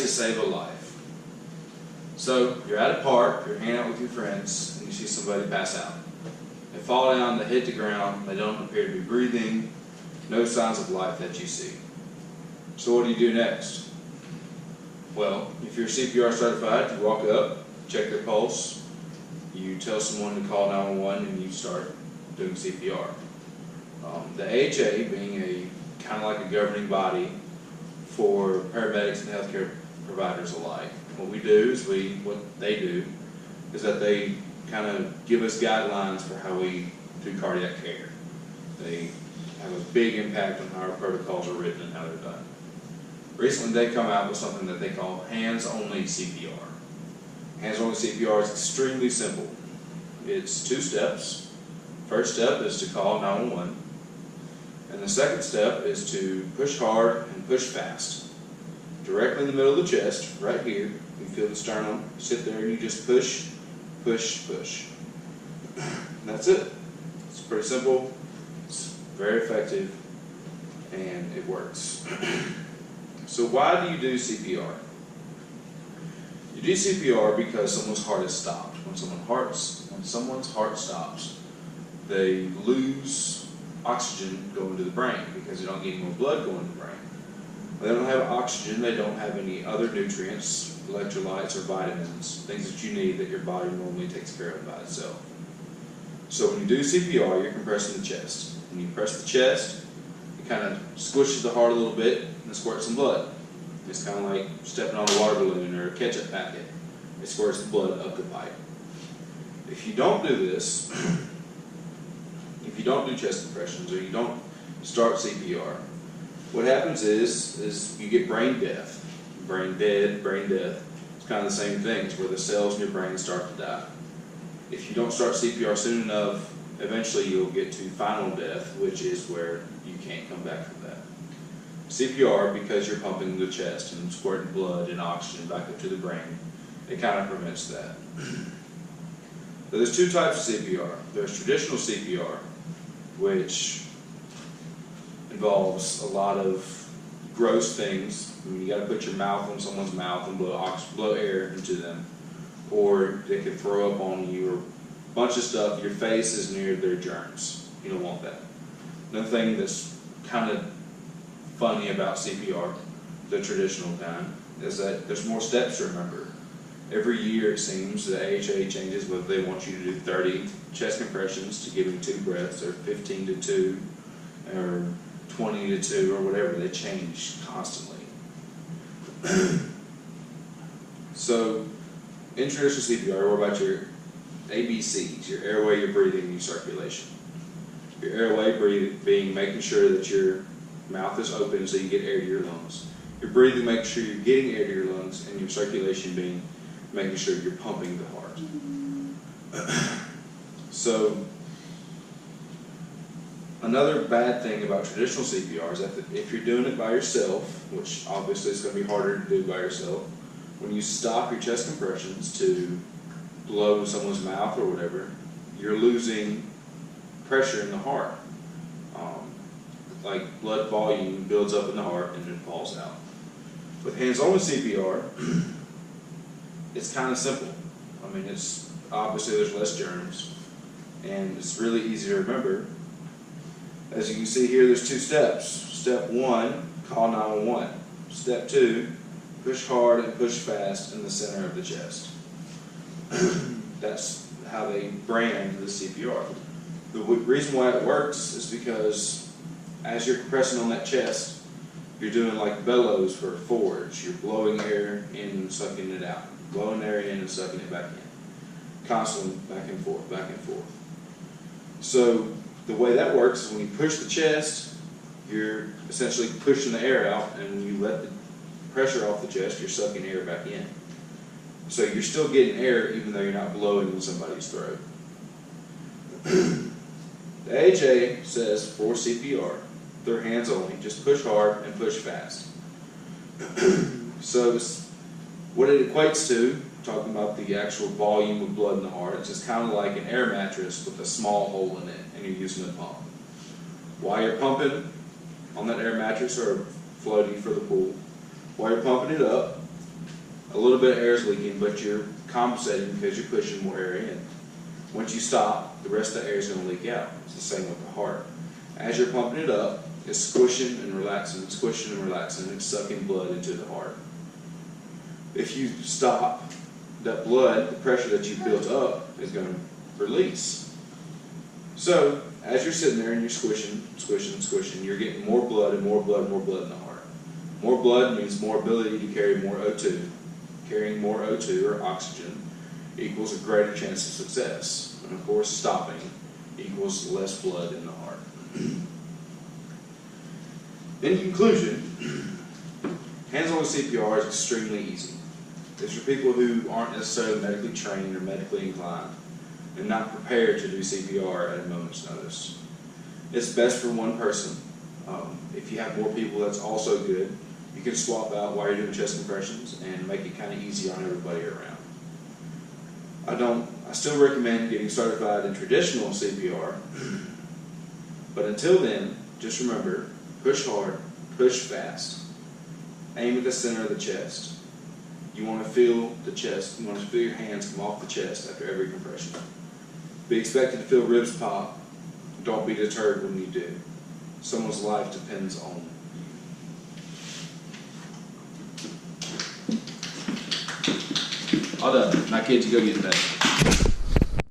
to save a life. So you're at a park, you're hanging out with your friends, and you see somebody pass out. They fall down, they hit the ground, they don't appear to be breathing, no signs of life that you see. So what do you do next? Well, if you're CPR certified, you walk up, check their pulse, you tell someone to call 911, and you start doing CPR. The AHA being a kind of like a governing body for paramedics and healthcare providers alike. What we do is what they do is that they kind of give us guidelines for how we do cardiac care. They have a big impact on how our protocols are written and how they're done. Recently they come out with something that they call hands-only CPR. Hands-only CPR is extremely simple. It's 2 steps. First step is to call 911. And the second step is to push hard and push fast. Directly in the middle of the chest, right here, you feel the sternum, you sit there and you just push, push, push. And that's it. It's pretty simple, it's very effective, and it works. So why do you do CPR? You do CPR because someone's heart is stopped. When someone's heart stops, they lose oxygen going to the brain because they don't get any more blood going to the brain. When they don't have oxygen, they don't have any other nutrients, electrolytes or vitamins, things that you need that your body normally takes care of by itself. So when you do CPR, you're compressing the chest. When you press the chest, it kind of squishes the heart a little bit and squirts some blood. It's kind of like stepping on a water balloon or a ketchup packet. It squirts the blood up the pipe. If you don't do this, if you don't do chest compressions or you don't start CPR, what happens is you get brain death. Brain dead, brain death. It's kind of the same thing. It's where the cells in your brain start to die. If you don't start CPR soon enough, eventually you'll get to final death, which is where you can't come back from that. CPR, because you're pumping the chest and squirting blood and oxygen back up to the brain, it kind of prevents that. So there's 2 types of CPR. There's traditional CPR, which involves a lot of gross things. I mean, you got to put your mouth on someone's mouth and blow air into them, or they can throw up on you, or a bunch of stuff. Your face is near their germs. You don't want that. Another thing that's kind of funny about CPR, the traditional kind, is that there's more steps to remember. Every year, it seems, the AHA changes whether they want you to do 30 chest compressions to give you 2 breaths, or 15 to 2, or 20 to 2, or whatever. They change constantly. So, in traditional CPR, what about your ABCs, your airway, your breathing, and your circulation? Your airway being making sure that your mouth is open so you get air to your lungs. Your breathing, making sure you're getting air to your lungs, and your circulation being making sure you're pumping the heart. So, another bad thing about traditional CPR is that if you're doing it by yourself, which obviously is going to be harder to do by yourself, when you stop your chest compressions to blow in someone's mouth or whatever, you're losing pressure in the heart. Like blood volume builds up in the heart and then falls out. With hands-on CPR, it's kind of simple. I mean, it's obviously there's less germs, and it's really easy to remember. As you can see here, there's 2 steps. Step 1, call 911. Step 2, push hard and push fast in the center of the chest. That's how they brand the CPR. The reason why it works is because as you're compressing on that chest, you're doing like bellows for a forge. You're blowing air in and sucking it out. Blowing air in and sucking it back in. Constantly back and forth, back and forth. So the way that works is when you push the chest, you're essentially pushing the air out, and when you let the pressure off the chest, you're sucking air back in. So you're still getting air even though you're not blowing in somebody's throat. The AHA says for CPR, they're hands only, just push hard and push fast. So what it equates to, talking about the actual volume of blood in the heart, it's just kind of like an air mattress with a small hole in it, and you're using a pump. While you're pumping on that air mattress or floaty for the pool, while you're pumping it up, A little bit of air is leaking, but you're compensating because you're pushing more air in. Once you stop, the rest of the air is going to leak out. It's the same with the heart. As you're pumping it up, it's squishing and relaxing, it's sucking blood into the heart. If you stop, that blood, the pressure that you built up, is going to release. So, as you're sitting there and you're squishing, you're getting more blood and more blood and more blood in the heart. More blood means more ability to carry more O2. Carrying more O2, or oxygen, equals a greater chance of success. And of course, stopping equals less blood in the heart. In conclusion, hands-on CPR is extremely easy. It's for people who aren't necessarily medically trained or medically inclined and not prepared to do CPR at a moment's notice. It's best for one person. If you have more people, that's also good. You can swap out while you're doing chest compressions and make it kind of easy on everybody around. I still recommend getting certified in traditional CPR, but until then, just remember, push hard, push fast. Aim at the center of the chest. You want to feel the chest, you want to feel your hands come off the chest after every compression. Be expected to feel ribs pop. Don't be deterred when you do. Someone's life depends on you. All done. My kids, go get that.